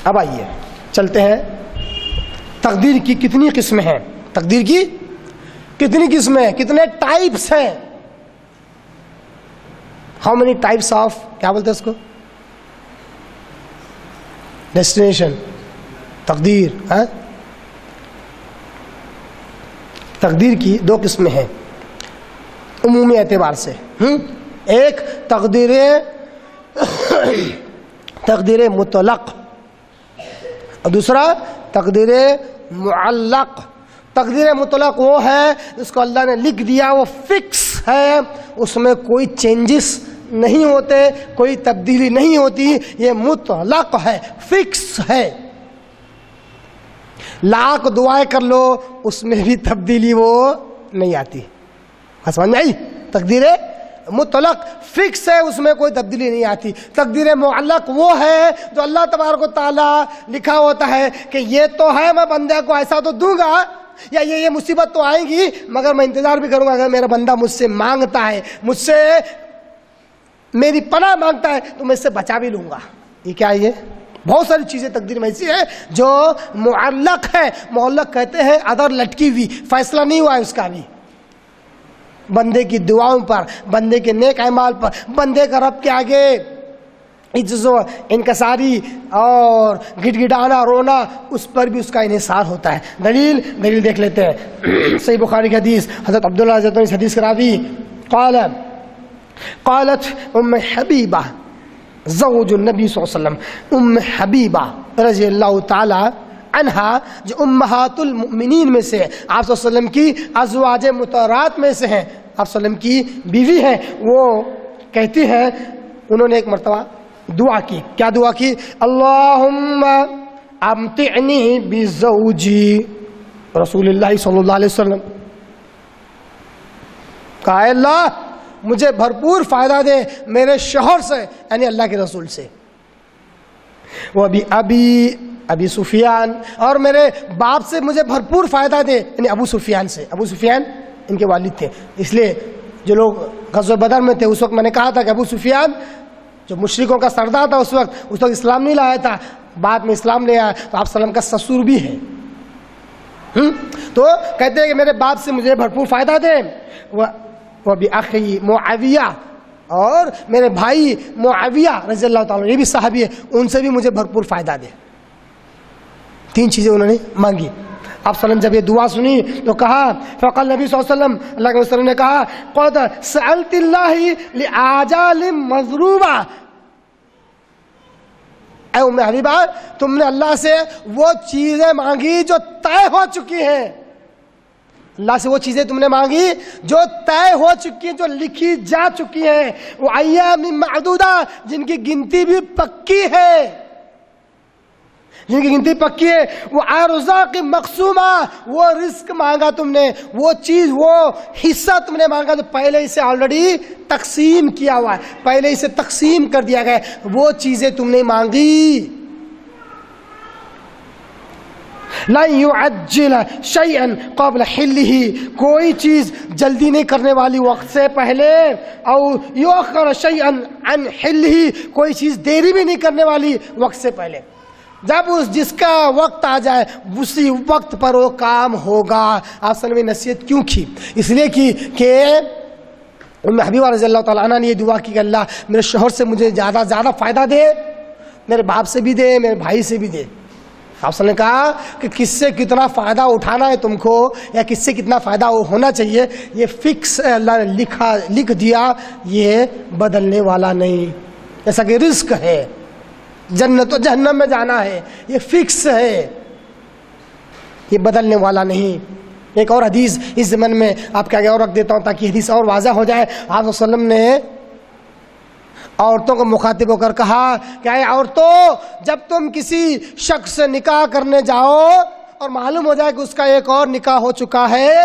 اب آئیے چلتے ہیں تقدیر کی کتنی قسمیں ہیں، تقدیر کی کتنی قسمیں، کتنے ٹائپس ہیں. ہاؤ مینی ٹائپس آف، کیا بولتے ہیں اس کو، ڈیسٹینیشن، تقدیر. تقدیر کی دو قسمیں ہیں عمومی اعتبار سے. ایک تقدیر مطلق اور دوسرا تقدیر معلق. تقدیر مطلق وہ ہے جس کو اللہ نے لکھ دیا، وہ فکس ہے، اس میں کوئی چینجز نہیں ہوتے، کوئی تبدیلی نہیں ہوتی، یہ مطلق ہے، فکس ہے. لاکھ دعائیں کر لو اس میں بھی تبدیلی وہ نہیں آتی. سمجھ میں آئی؟ تقدیر مطلق فکس ہے، اس میں کوئی تبدیلی نہیں آتی. تقدیر معلق وہ ہے جو اللہ تبارک و تعالیٰ لکھا ہوتا ہے کہ یہ تو ہے، میں بندے کو ایسا تو دوں گا، یا یہ مصیبت تو آئے گی، مگر میں انتظار بھی کروں گا. اگر میرا بندہ مجھ سے مانگتا ہے، مجھ سے میری پناہ مانگتا ہے تو میں اس سے بچا بھی لوں گا. یہ کیا ہے؟ یہ بہت ساری چیزیں تقدیر میں ایسی ہے جو معلق ہے. معلق کہتے ہیں ادھر لٹکی ہوئی، فیصلہ نہیں ہوا ہے اس کا بھی، بندے کی دعاؤں پر، بندے کے نیک اعمال پر، بندے کا رب کے آگے عجز و انکساری اور گڑ گڑانا، رونا، اس پر بھی اس کا انحصار ہوتا ہے. دلیل دیکھ لیتے ہیں. صحیح بخاری کی حدیث، حضرت عبداللہ رضی اللہ عنہ حدیث کے راوی قالت ام حبیبہ زوج النبی صلی اللہ علیہ وسلم، ام حبیبہ رضی اللہ تعالی عنہا جو امہات المؤمنین میں سے، آپ صلی اللہ علیہ وسلم کی ازواج مطہرات میں سے ہیں، آپ صلی اللہ علیہ وسلم کی بیوی ہیں، وہ کہتی ہیں، انہوں نے ایک مرتبہ دعا کی. کیا دعا کی؟ اللہم امتعنی بزوجی رسول اللہ صلی اللہ علیہ وسلم. کہا اے اللہ مجھے بھرپور فائدہ دے میرے شوہر سے، یعنی اللہ کے رسول سے. وہ ابی سفیان، اور میرے باپ سے مجھے بھرپور فائدہ دے، یعنی ابو سفیان سے. ابو سفیان ان کے والد تھے، اس لیے جو لوگ غزوہ بدر میں تھے اس وقت میں نے کہا تھا کہ ابو سفیان جو مشرکوں کا سردار تھا اس وقت اسلام نہیں لایا تھا، بعد میں اسلام لے آیا، تو آپ صلی اللہ علیہ وسلم کا سسر بھی ہے. تو کہتے ہیں کہ میرے باپ سے مجھے بھرپور فائدہ دے، وہ بھی اخی معاویہ، اور میرے بھائی معاویہ رضی اللہ تعالیٰ یہ بھی صحابی ہے، ان سے بھی مجھے بھرپور فائدہ دے. تین چیزیں انہوں نے مانگی. آپ صلی اللہ علیہ وسلم جب یہ دعا سنی تو کہا، فقال نبی صلی اللہ علیہ وسلم، اللہ کے وسلم نے کہا، قد سألت اللہ لآجال مضروبہ. اے ام حبیبہ تم نے اللہ سے وہ چیزیں مانگی جو طے ہو چکی ہیں. اللہ سے وہ چیزیں تم نے مانگی جو طے ہو چکی ہیں، جو لکھی جا چکی ہیں. وہ ایام معدودہ، جن کی گنتی بھی پکی ہے، جن کی گنتی پکی ہے. وہ ارزاق مقسومہ، وہ رزق مانگا تم نے، وہ چیز، وہ حصہ تم نے مانگا جو پہلے ہی سے آلریڈی تقسیم کیا ہوا ہے، پہلے ہی سے تقسیم کر دیا گیا، وہ چیزیں تم نے مانگی. لن يعجل شيئا قبل حله، کوئی چیز جلدی نہیں کرنے والی وقت سے پہلے، او يؤخر شيئا عن حله، کوئی چیز دیری بھی نہیں کرنے والی وقت سے پہلے. جب جس کا وقت آ جائے اسی وقت پر وہ کام ہوگا. آپ صلی اللہ علیہ وسلم نے نصیحت کیوں کی؟ اس لیے کی کہ ام حبیبہ رضی اللہ تعالیٰ عنہ نے یہ دعا کی کہ اللہ میرے شوہر سے مجھے زیادہ فائدہ دے، میرے باپ سے بھی دے، میرے بھائی سے بھی دے. آپ صلی اللہ علیہ وسلم نے کہا کہ کس سے کتنا فائدہ اٹھانا ہے تم کو، یا کس سے کتنا فائدہ ہونا چاہیے، یہ فکس ہے، اللہ نے لکھ دیا، یہ بدلنے والا نہیں. جیسا کہ رزق ہے، جنت و جہنم میں جانا ہے، یہ فکس ہے، یہ بدلنے والا نہیں. ایک اور حدیث اس زمن میں آپ کے آگے اور رکھ دیتا ہوں تاکہ حدیث اور واضح ہو جائے. آپ صلی اللہ علیہ وسلم نے عورتوں کو مخاطب ہو کر کہا کہ اے عورتوں، جب تم کسی شخص سے نکاح کرنے جاؤ اور معلوم ہو جائے کہ اس کا ایک اور نکاح ہو چکا ہے،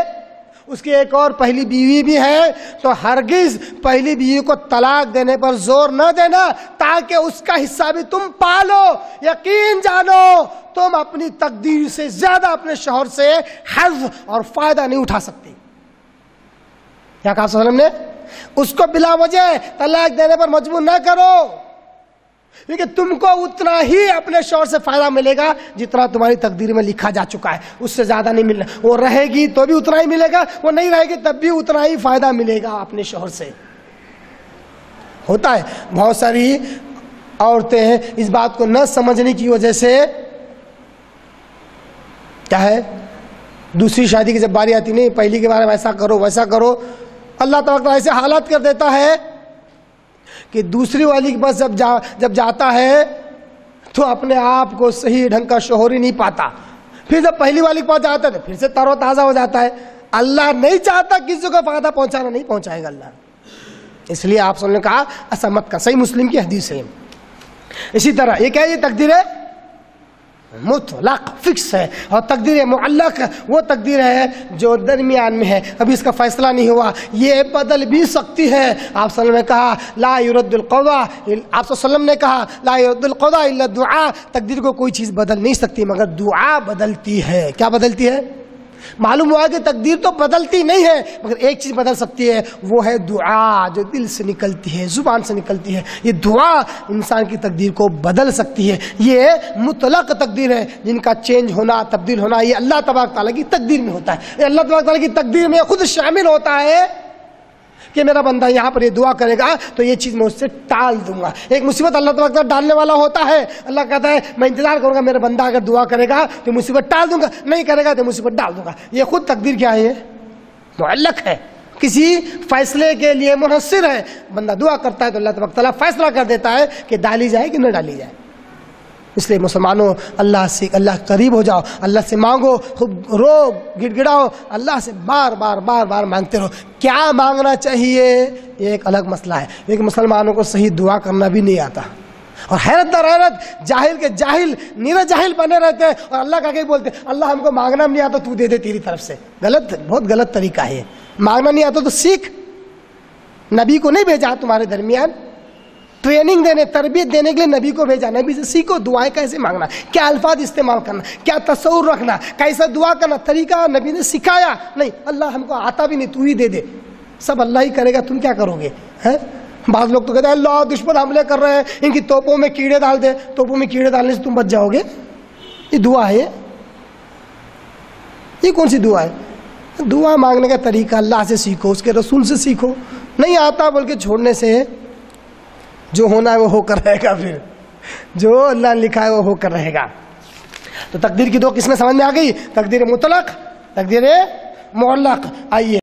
اس کی ایک اور پہلی بیوی بھی ہے، تو ہرگز پہلی بیوی کو طلاق دینے پر زور نہ دینا تاکہ اس کا حصہ بھی تم پالو. یقین جانو تم اپنی تقدیر سے زیادہ اپنے شوہر سے حظ اور فائدہ نہیں اٹھا سکتی. کیا کہا صلی اللہ علیہ وسلم نے؟ اس کو بلا وجہ طلاق دینے پر مجبور نہ کرو. کیونکہ تم کو اتنا ہی اپنے شوہر سے فائدہ ملے گا جتنا تمہاری تقدیر میں لکھا جا چکا ہے، اس سے زیادہ نہیں ملنا. وہ رہے گی تو بھی اتنا ہی ملے گا، وہ نہیں رہے گی تب بھی اتنا ہی فائدہ ملے گا اپنے شوہر سے. ہوتا ہے بہت ساری عورتیں اس بات کو نہ سمجھنے کی وجہ سے کیا ہے، دوسری شادی کی جب باری آتی نہیں، پہلی کے بارے میں ایسا کرو ویسا کرو، اللہ تعالیٰ ایسے حالات کر دیتا ہے کہ دوسری والی کے پاس جب جاتا ہے تو اپنے آپ کو صحیح ڈھنگ کا شوہر ہی نہیں پاتا. پھر جب پہلی والی کے پاس جاتا ہے تو پھر سے تر و تازہ ہو جاتا ہے. اللہ نہیں چاہتا کسی کو فائدہ پہنچانا، نہیں پہنچائے گا اللہ. اس لیے آپ نے کہا ایسا مت کر. صحیح مسلم کی حدیث ہے. اسی طرح یہ کیا ہے، یہ تقدیر مطلق فکس ہے، اور تقدیر معلق وہ تقدیر ہے جو درمیان میں ہے، ابھی اس کا فیصلہ نہیں ہوا، یہ بدل بھی سکتی ہے. آپ صلی اللہ علیہ وسلم نے کہا لا يرد القضاء، آپ صلی اللہ علیہ وسلم نے کہا لا يرد القضاء الا الدعاء، تقدیر کو کوئی چیز بدل نہیں سکتی مگر دعا بدلتی ہے. کیا بدلتی ہے؟ معلوم ہوا کہ تقدیر تو بدلتی نہیں ہے مگر ایک چیز بدل سکتی ہے، وہ ہے دعا جو دل سے نکلتی ہے، زبان سے نکلتی ہے. یہ دعا انسان کی تقدیر کو بدل سکتی ہے. یہ مطلق تقدیر ہے جن کا چینج ہونا، تبدیل ہونا، یہ اللہ تبارک تعالیٰ کی تقدیر میں ہوتا ہے. یہ اللہ تبارک تعالیٰ کی تقدیر میں خود شامل ہوتا ہے کہ میرا بندہ یہاں پر یہ دعا کرے گا تو یہ چیز میں اس سے ٹال دوں گا. ایک مصیبت اللہ تبارک تعالیٰ ڈالنے والا ہوتا ہے. اللہ کہتا ہے میں انتظار کروں گا، میرا بندہ اگر دعا کرے گا تو مصیبت ٹال دوں گا، نہیں کرے گا تو مصیبت ڈال دوں گا. یہ خود تقدیر کیا ہے؟ معلق ہے، کسی فیصلے کے لیے منحصر ہے. بندہ دعا کرتا ہے تو اللہ تبارک تعالیٰ فیصلہ کر دیتا ہے کہ ڈالی جائے کہ نہ ڈالی جائے. اس لیے مسلمانوں اللہ سے، اللہ قریب ہو جاؤ، اللہ سے مانگو، خوب رو گڑ گڑاؤ، اللہ سے بار بار بار بار مانگتے رہو. کیا مانگنا چاہیے یہ ایک الگ مسئلہ ہے، لیکن مسلمانوں کو صحیح دعا کرنا بھی نہیں آتا، اور حیرت در حیرت جاہل کے جاہل نیرے جاہل بنے رہتے ہیں، اور اللہ کا کہ بولتے اللہ ہم کو مانگنا نہیں آتا، تو دے دے تیری طرف سے. غلط، بہت غلط طریقہ ہے. مانگنا نہیں آتا تو سیکھ. نبی کو نہیں بھیجا تمہارے درمیان ٹریننگ دینے، تربیت دینے کے لیے نبی کو بھیجا. نبی سے سیکھو دعائیں کیسے مانگنا، کیا الفاظ استعمال کرنا، کیا تصور رکھنا، کیسا دعا کرنا، طریقہ نبی نے سکھایا. نہیں اللہ ہم کو آتا بھی نہیں، تو ہی دے دے، سب اللہ ہی کرے گا، تم کیا کرو گے؟ بعض لوگ تو کہتے ہیں اللہ دشمن حملے کر رہے ہیں، ان کی توپوں میں کیڑے ڈال دے. توپوں میں کیڑے ڈالنے سے تم بچ جاؤ گے؟ یہ دعا ہے؟ یہ کون سی دعا ہے؟ دعا مانگنے کا طریقہ اللہ سے سیکھو، اس کے رسول سے سیکھو. نہیں آتا بول کے چھوڑنے سے جو ہونا ہے وہ ہو کر رہے گا، پھر جو اللہ نے لکھا ہے وہ ہو کر رہے گا. تو تقدیر کی دو قسمیں سمجھ میں آ گئی، تقدیر مطلق، تقدیر معلق. آئیے